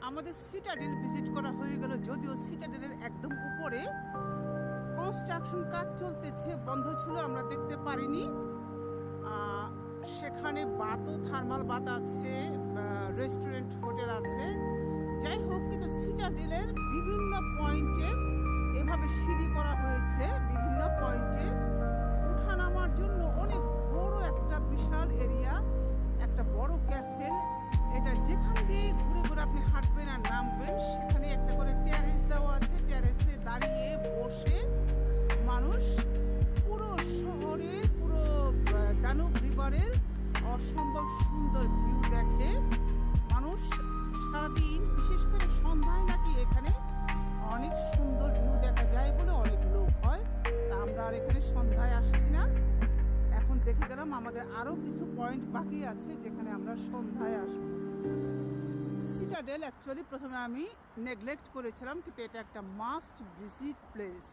আমাদের citadel visit করা হয়ে গেল, যদিও সিটাডেলের একদম উপরে কনস্ট্রাকশন কাজ চলতেছে, বন্ধ ছিল, আমরা দেখতে পারিনি। সেখানে বাতও থার্মাল বাত আছে, রেস্টুরেন্ট হোটেল আছে। যাই হোক, কিন্তু সিটাডেলের বিভিন্ন পয়েন্টে এভাবে সিঁড়ি করা হয়েছে, বিভিন্ন পয়েন্টে উঠানামার জন্য অনেক বড় একটা বিশাল এরিয়া, একটা বড় ক্যাসেল। এটা যেখান দিয়ে ঘুরে ঘুরে আপনি হাঁটবেন আর নামবেন, সেখানে একটা করে ট্যারেস দেওয়া আছে। ট্যারেসে দাঁড়িয়ে বসে মানুষ পুরো শহরে, পুরো দানুব রিভারের অসম্ভব সুন্দর ভিউ দেখে মানুষ সারাদিন। বিশেষ করে সন্ধ্যায় নাকি এখানে অনেক সুন্দর ভিউ দেখা যায় বলে অনেক লোক হয়। তা আমরা আর এখানে সন্ধ্যায় আসছি না। এখন দেখে গেলাম আমাদের আরও কিছু পয়েন্ট বাকি আছে যেখানে আমরা সন্ধ্যায় আসবো। সিটাডেল অ্যাকচুয়ালি প্রথমে আমি নেগলেক্ট করেছিলাম, কিন্তু এটা একটা মাস্ট ভিজিট প্লেস।